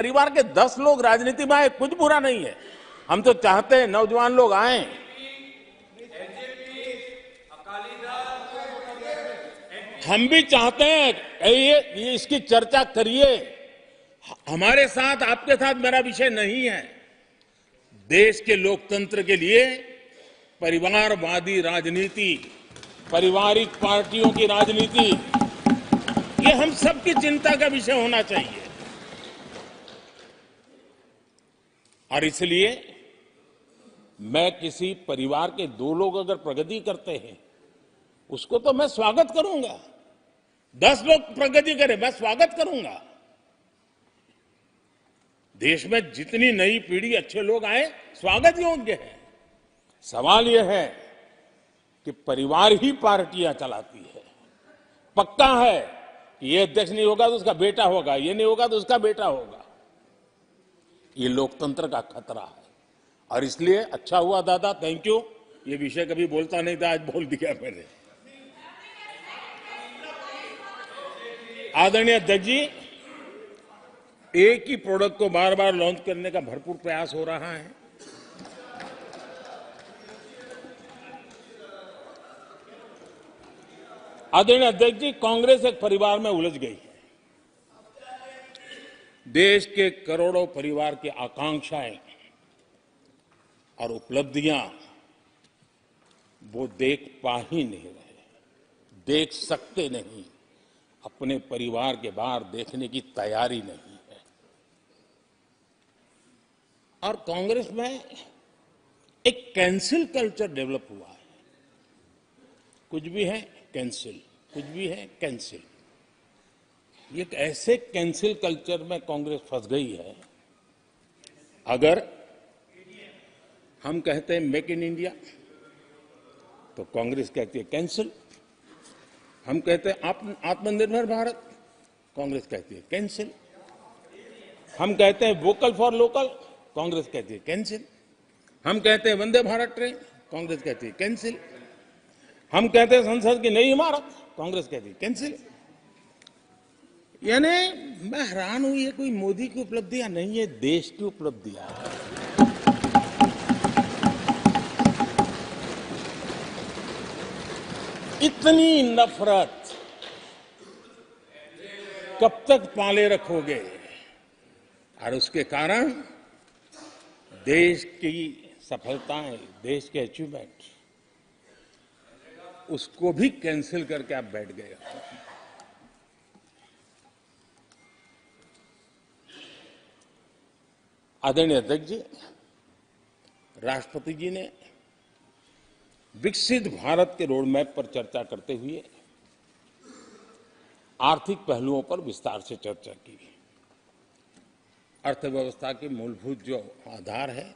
परिवार के 10 लोग राजनीति में आए, कुछ बुरा नहीं है। हम तो चाहते हैं नौजवान लोग आए। हम भी चाहते हैं ये इसकी चर्चा करिए। हमारे साथ, आपके साथ मेरा विषय नहीं है। देश के लोकतंत्र के लिए परिवारवादी राजनीति, पारिवारिक पार्टियों की राजनीति, ये हम सबकी चिंता का विषय होना चाहिए। और इसलिए मैं किसी परिवार के 2 लोग अगर प्रगति करते हैं, उसको तो मैं स्वागत करूंगा। 10 लोग प्रगति करें, मैं स्वागत करूंगा। देश में जितनी नई पीढ़ी अच्छे लोग आए, स्वागत योग्य है। सवाल यह है कि परिवार ही पार्टियां चलाती है। पक्का है कि ये अध्यक्ष नहीं होगा तो उसका बेटा होगा, ये नहीं होगा तो उसका बेटा होगा। ये लोकतंत्र का खतरा है। और इसलिए अच्छा हुआ दादा, थैंक यू। ये विषय कभी बोलता नहीं था, आज बोल दिया मैंने। आदरणीय अध्यक्ष जी, एक ही प्रोडक्ट को बार बार लॉन्च करने का भरपूर प्रयास हो रहा है। आदरणीय अध्यक्ष जी, कांग्रेस एक परिवार में उलझ गई है। देश के करोड़ों परिवार की आकांक्षाएं और उपलब्धियां वो देख पा ही नहीं रहे, देख सकते नहीं। अपने परिवार के बाहर देखने की तैयारी नहीं है। और कांग्रेस में एक कैंसिल कल्चर डेवलप हुआ है। कुछ भी है कैंसिल, कुछ भी है कैंसिल। ये एक ऐसे कैंसिल कल्चर में कांग्रेस फंस गई है। अगर हम कहते हैं मेक इन इंडिया, तो कांग्रेस कहती है कैंसिल। हम कहते हैं आत्मनिर्भर भारत, कांग्रेस कहती है कैंसिल। हम कहते हैं वोकल फॉर लोकल, कांग्रेस कहती है कैंसिल। हम कहते हैं वंदे भारत ट्रेन, कांग्रेस कहती है कैंसिल। हम कहते हैं संसद की नई इमारत, कांग्रेस कहती है कैंसिल। यानी मैं हैरान हूं, ये कोई मोदी की उपलब्धियां नहीं है, देश की उपलब्धियां है। इतनी नफरत कब तक पाले रखोगे? और उसके कारण देश की सफलताएं, देश के अचीवमेंट, उसको भी कैंसिल करके आप बैठ गए हो। आदरणीय अध्यक्ष जी, राष्ट्रपति जी ने विकसित भारत के रोडमैप पर चर्चा करते हुए आर्थिक पहलुओं पर विस्तार से चर्चा की। अर्थव्यवस्था के मूलभूत जो आधार है,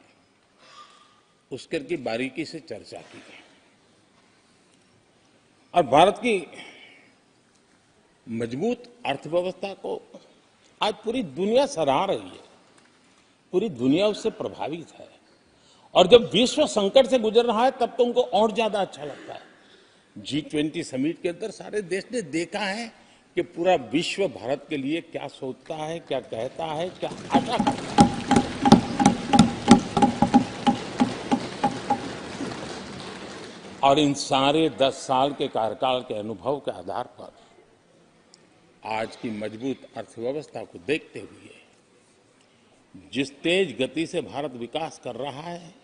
उसके की बारीकी से चर्चा की और भारत की मजबूत अर्थव्यवस्था को आज पूरी दुनिया सराह रही है। पूरी दुनिया उससे प्रभावित है। और जब विश्व संकट से गुजर रहा है, तब तो उनको और ज्यादा अच्छा लगता है। G20 समिट के अंदर सारे देश ने देखा है कि पूरा विश्व भारत के लिए क्या सोचता है, क्या कहता है, क्या आशा करता है। और इन सारे 10 साल के कार्यकाल के अनुभव के आधार पर आज की मजबूत अर्थव्यवस्था को देखते हुए, जिस तेज गति से भारत विकास कर रहा है,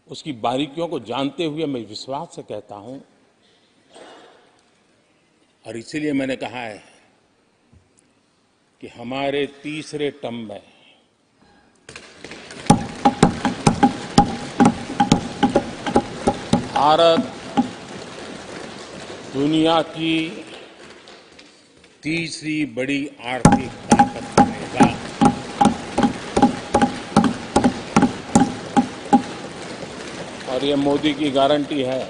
उसकी बारीकियों को जानते हुए मैं विश्वास से कहता हूं, और इसीलिए मैंने कहा है कि हमारे तीसरे टर्म में भारत दुनिया की तीसरी बड़ी आर्थिक ताकत बनेगा। और ये मोदी की गारंटी है।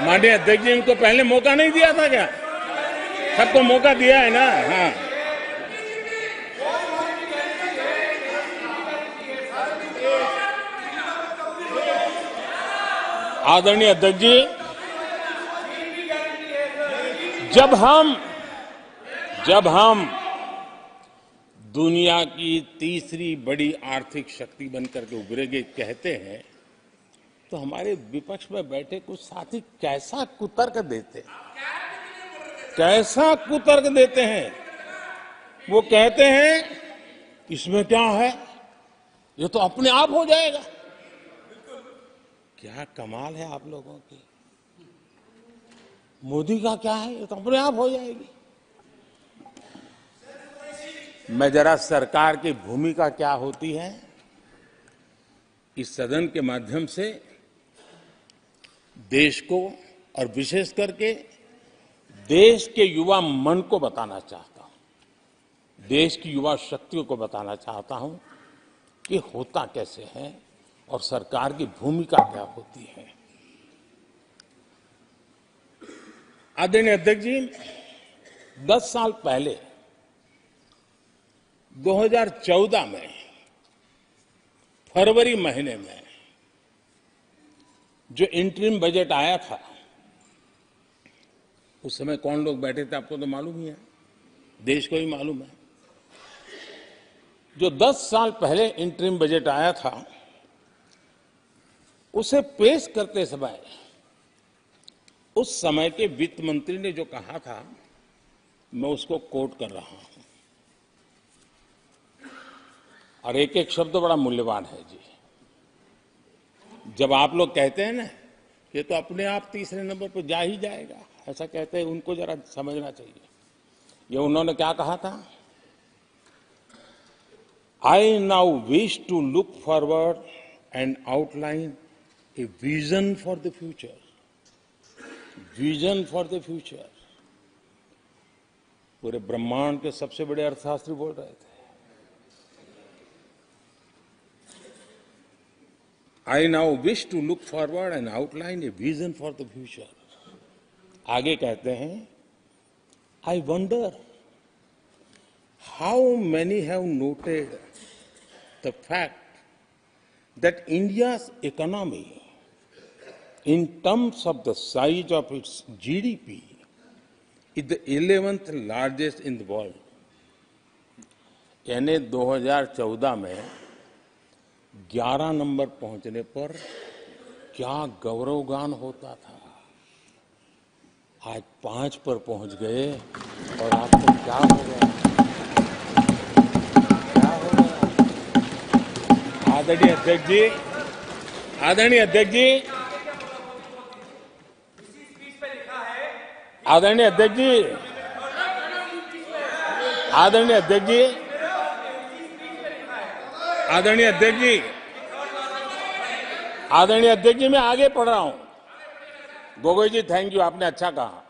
माननीय अध्यक्ष जी, इनको पहले मौका नहीं दिया था क्या? सबको मौका दिया है ना? हाँ, आदरणीय अध्यक्ष जी, जब हम दुनिया की तीसरी बड़ी आर्थिक शक्ति बनकर के उभरेंगे कहते हैं, तो हमारे विपक्ष में बैठे कुछ साथी कैसा कुतर्क देते हैं। वो कहते हैं इसमें क्या है, ये तो अपने आप हो जाएगा। क्या कमाल है आप लोगों की। मोदी का क्या है, ये तो अपने आप हो जाएगी। मैं जरा सरकार की भूमिका क्या होती है इस सदन के माध्यम से देश को और विशेष करके देश के युवा मन को बताना चाहता हूं, देश की युवा शक्तियों को बताना चाहता हूं कि होता कैसे है और सरकार की भूमिका क्या होती है। आदरणीय अध्यक्ष जी, 10 साल पहले 2014 में फरवरी महीने में जो इंटरिम बजट आया था, उस समय कौन लोग बैठे थे आपको तो मालूम ही है, देश को ही मालूम है। जो 10 साल पहले इंटरिम बजट आया था, उसे पेश करते समय उस समय के वित्त मंत्री ने जो कहा था, मैं उसको कोट कर रहा हूं, और एक एक शब्द बड़ा मूल्यवान है जी। जब आप लोग कहते हैं ना, ये तो अपने आप तीसरे नंबर पर जा ही जाएगा, ऐसा कहते हैं, उनको जरा समझना चाहिए। ये उन्होंने क्या कहा था, I now wish to look forward and outline a vision for the future. Vision for the future. पूरे ब्रह्मांड के सबसे बड़े अर्थशास्त्री बोल रहे थे। I now wish to look forward and outline a vision for the future. आगे कहते हैं, I wonder how many have noted the fact that India's economy, in terms of the size of its GDP, is the 11th largest in the world. यानी 2014 में 11 number पहुंचने पर क्या गौरवगान होता था। आज 5 पर पहुंच गए और आपको क्या हो गया, क्या हो गया। आदरणीय अध्यक्ष जी, आदरणीय अध्यक्ष जी, आदरणीय अध्यक्ष जी, आदरणीय अध्यक्ष जी, आदरणीय अध्यक्ष जी, आदरणीय अध्यक्ष जी, मैं आगे पढ़ रहा हूं। गोगोई जी, थैंक यू, आपने अच्छा कहा।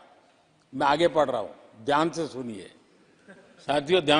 मैं आगे पढ़ रहा हूं, ध्यान से सुनिए साथियों, ध्यान